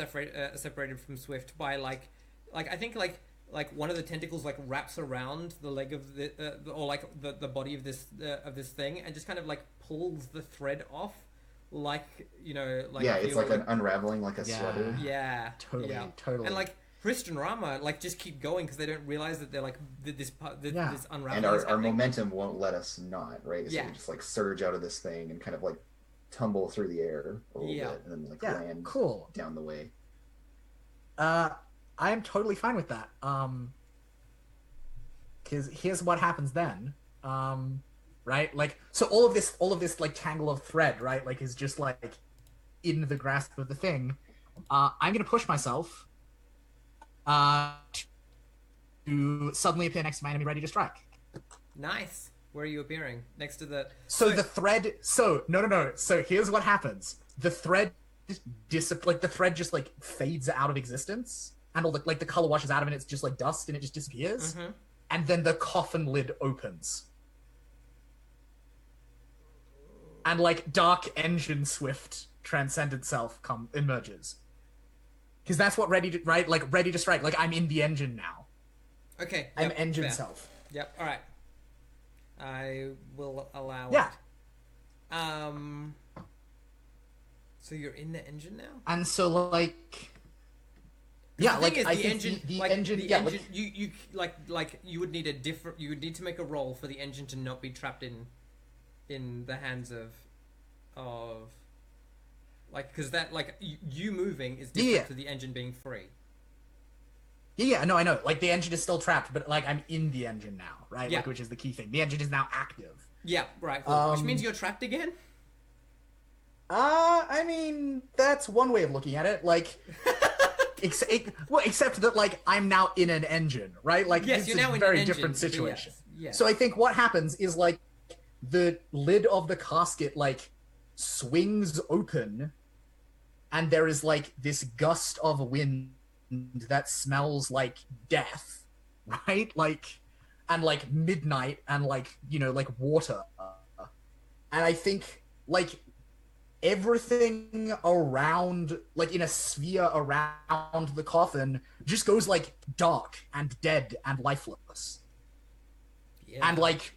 separated from Swift by like I think like one of the tentacles like wraps around the leg of the or like the body of this thing and just kind of like pulls the thread off, like like it's like an unraveling like a sweater. Yeah, Totally. and like Kristen and Rama like just keep going because they don't realize that they're like this unraveling. And our momentum won't let us not, right? So Yeah. we just like surge out of this thing and kind of like tumble through the air a little bit and then like land cool. down the way. I am totally fine with that. Because here's what happens then. Right? Like, so all of this like tangle of thread, right? Like is just like in the grasp of the thing. I'm gonna push myself to suddenly appear next to my enemy ready to strike. Nice. Where are you appearing? Next to the... So the thread... So, no. So here's what happens. The thread the thread just like fades out of existence. And all the like the color washes out of it and it's just like dust and it just disappears. Mm-hmm. And then the coffin lid opens. And like dark engine Swift transcendent self emerges. Because that's what ready to strike. Like I'm in the engine now. Okay. I'm yep, engine fair. self. Yep. All right. I will allow Yeah. it. So you're in the engine now? And so like yeah, the like thing is, I the think engine, the like, engine, the yeah, engine, you would need to make a roll for the engine to not be trapped in the hands of like, because that like you moving is different to the engine being free. Yeah, no, I know. Like the engine is still trapped, but like I'm in the engine now, right? Yeah. Like, which is the key thing. The engine is now active. Yeah, right. Cool. Which means you're trapped again. I mean, that's one way of looking at it. Like, except that like I'm now in an engine, right? Like, Yes, it's you're a now in very an engine, different so situation. yes. So I think what happens is like the lid of the casket like swings open, and there is like this gust of wind that smells like death, right? Like, and like midnight, and like, you know, like water. And I think like everything around, like in a sphere around the coffin, just goes like dark and dead and lifeless. Yeah. And like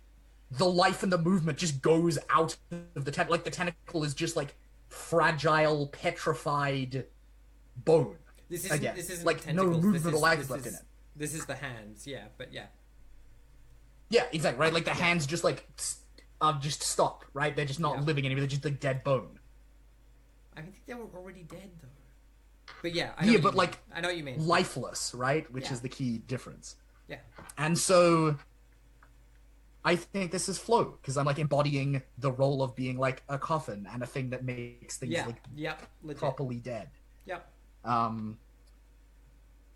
the life and the movement just goes out of the tentacle. Like the tentacle is just like fragile, petrified bone. This isn't, again. this isn't Like no tentacles. movement this or is, life this left is, in it. This is the hands, yeah, but yeah. Yeah, exactly, right? Like the hands just like just stop, right? They're just not Yeah. living anymore. They're just like dead bone. I think they were already dead though. But yeah, I know Yeah, what but you like mean. I know what you mean. lifeless, right? Which Yeah. is the key difference. Yeah. And so I think this is flow, because I'm like embodying the role of being like a coffin and a thing that makes things Yeah. like Yep. Legit. properly dead. Yep.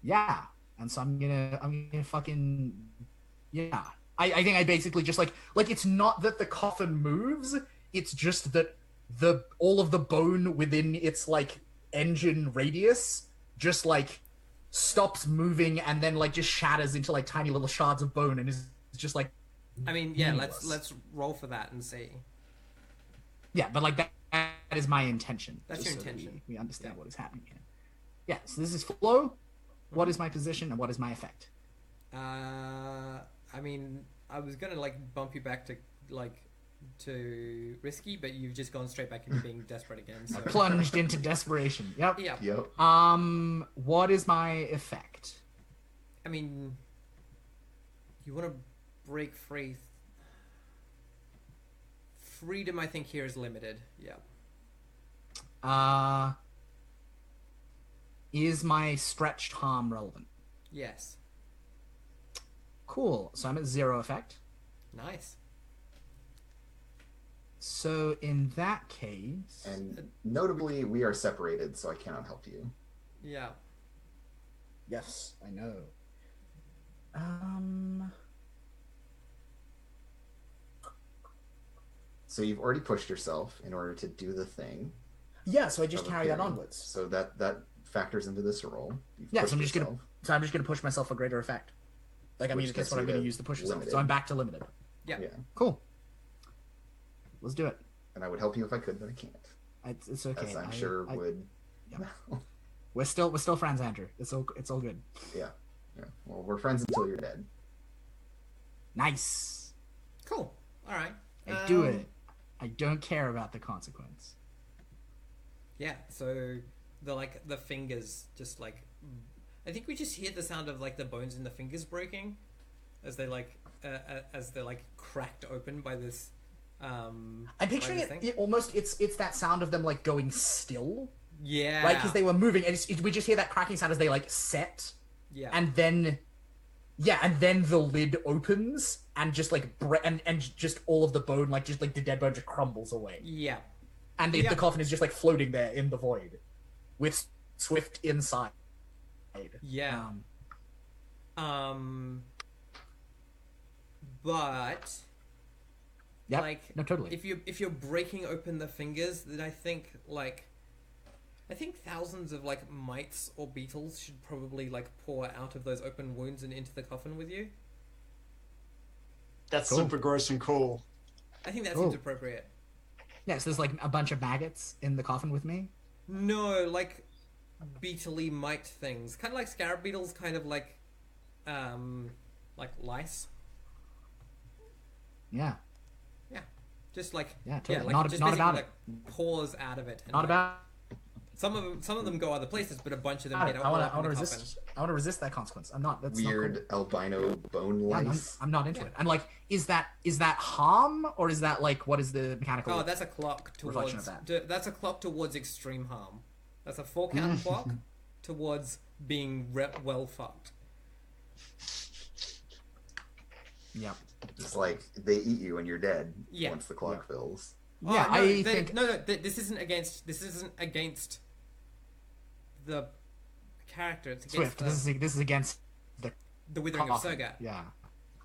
Yeah. And so I'm gonna fucking yeah. I think I basically just like it's not that the coffin moves, it's just that the all of the bone within its like engine radius just like stops moving and then like just shatters into like tiny little shards of bone and is just like I mean, yeah, meaningless. let's roll for that and see. yeah, but like that is my intention. That's just your so that intention. we understand Yeah. what is happening here. Yeah, so this is flow. What is my position and what is my effect? I mean, I was gonna like bump you back to like to risky, but you've just gone straight back into being desperate again. So Plunged into desperation. Yep. yeah, Yep. What is my effect? I mean, you want to break free. Freedom, I think, here is limited. Yeah. Is my stretched harm relevant? Yes. Cool. So I'm at 0 effect. Nice. So in that case, And notably, we are separated, so I cannot help you. Yeah. yes, I know. So you've already pushed yourself in order to do the thing. Yeah, so I just of carry that appearing. onwards. So that factors into this roll. You've Yeah, pushed so I'm just yourself. gonna push myself for greater effect. Like I mean, Which that's gets what I'm you gonna to use to push myself. limited. So I'm back to limited. Yeah. Yeah, Cool. Let's do it. and I would help you if I could, but I can't. It's okay. As I'm sure would. yeah. We're still friends, Andrew. It's all good. Yeah. Well, we're friends until you're dead. Nice. Cool. All right. I do it. I don't care about the consequence. Yeah. So the fingers just like, I think we just hear the sound of like the bones in the fingers breaking, as they like as they're like cracked open by this. I'm picturing it almost. It's that sound of them like going still, Yeah. right? Because they were moving, and we just hear that cracking sound as they like set, Yeah. and then the lid opens and just like and just all of the bone, like just like the dead bone, just crumbles away, yeah. and the coffin is just like floating there in the void, with Swift inside. Yeah. But Yep. like No, totally. if you're breaking open the fingers, then I think thousands of like mites or beetles should probably like pour out of those open wounds and into the coffin with you. That's Cool. super gross and cool. I think that Cool. seems appropriate. Yeah, so there's like a bunch of maggots in the coffin with me. No, like beetly mite things, kind of like scarab beetles, kind of like lice. Yeah. Yeah, just like Yeah, totally. like Not just about basically, it. like pours out of it. And, Not like, about. some of them go other places, but a bunch of them I get want up to in the resist. I want to resist that consequence. I'm not. That's Weird Not cool. albino bone Yeah, lice. I'm not into Yeah. it. And like, is that harm or is that like what is the mechanical? Oh, that's a clock reflection towards. of that. That's a clock towards extreme harm. That's a 4-count clock towards being well fucked. Yeah. It's like they eat you and you're dead Yeah. once the clock fills. Oh, Yeah, no, I think. this isn't against the character. It's against Swift. This is against the withering of coffin. Surgat. Yeah.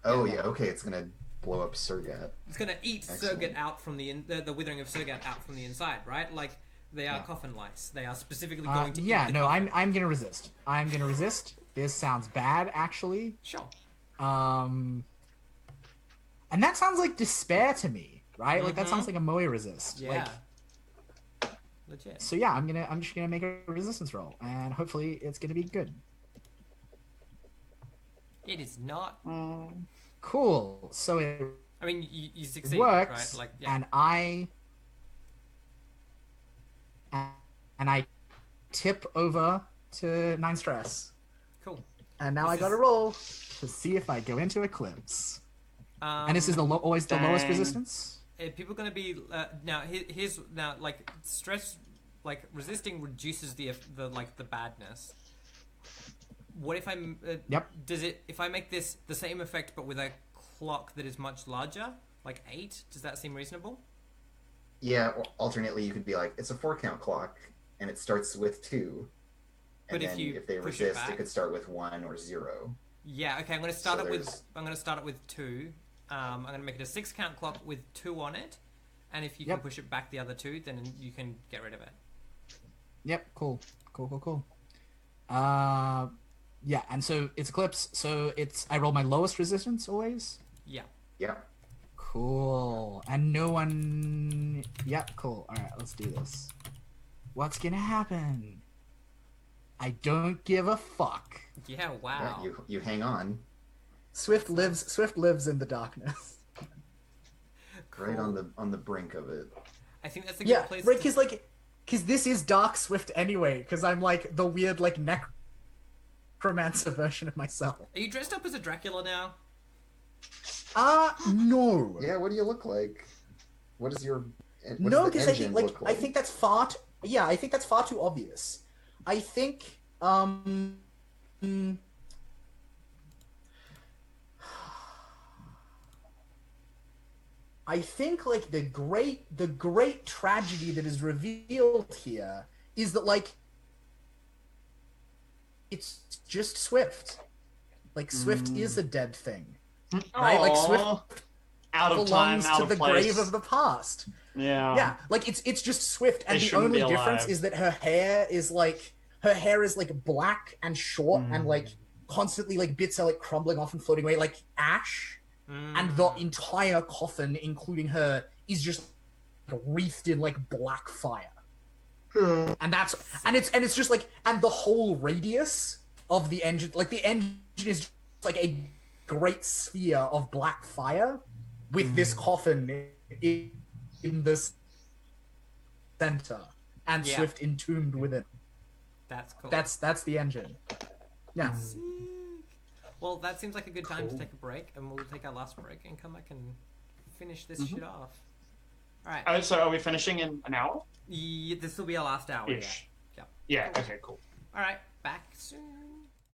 Oh yeah, okay. It's gonna blow up Surgat. It's gonna eat Excellent. Surgat out from the withering of Surgat out from the inside, right? Like they are Yeah. coffin lice. They are specifically going to Yeah, eat the no, coffin. I'm gonna resist. I'm gonna resist. This sounds bad, actually. Sure. And that sounds like despair to me, right? Like that sounds like a Moe resist. Yeah. Like, Legit. so yeah, I'm just gonna make a resistance roll, and hopefully it's gonna be good. It is not. Cool. So it I mean, you succeed, works, right? Like, yeah. and I tip over to 9 stress, Cool. and now This I got to is- roll to see if I go into eclipse. And this is always the lowest dang. resistance. People going to be now. Here's now like stress, like resisting reduces the like the badness. What if I'm? Yep. Does it? If I make this the same effect but with a clock that is much larger, like 8, does that seem reasonable? Yeah, or alternately, you could be like, it's a 4-count clock, and it starts with 2. And But if then you if they push it resist, back- it could start with 1 or 0. Yeah. Okay. I'm going to start So it with. there's- I'm going to start it with 2. I'm going to make it a 6-count clock with 2 on it, and if you Yep. can push it back the other 2, then you can get rid of it. Yep. Cool. Yeah, and so it's eclipse. So I roll my lowest resistance always. Yeah. Yeah. Cool. And no one. Yep. Cool. All right. Let's do this. What's gonna happen? I don't give a fuck. Yeah. Wow. Yeah, you hang on Swift lives in the darkness. right on the brink of it. I think that's a good Yeah, place. right. to... Because this is Dark Swift anyway. Because I'm like the weird like necromancer version of myself. Are you dressed up as a Dracula now? No. Yeah, what do you look like? What is your what No, does the because I engine think look I think that's far. I think that's far too obvious. I think mm, I think like the great tragedy that is revealed here is that like it's just Swift. Like Swift is a dead thing. Right? Like Swift Aw. Out of time, belongs out to of the place. grave of the past. Yeah. Like it's just Swift, and They the shouldn't only be difference alive. is that her hair is like black and short and like constantly like bits are like crumbling off and floating away like ash, and the entire coffin, including her, is just wreathed in like black fire. And it's just like, and the whole radius of the engine, like the engine is just like a great sphere of black fire with this coffin in the center and Yeah. Swift entombed within. That's cool. That's the engine. Yeah. Sick. Well, that seems like a good time to Cool. take a break, and we'll take our last break and come back and finish this shit off. All right. Oh, so are we finishing in an hour? Yeah, this will be our last hour. Ish. Yeah. Yeah. Okay. Cool. All right. Back soon.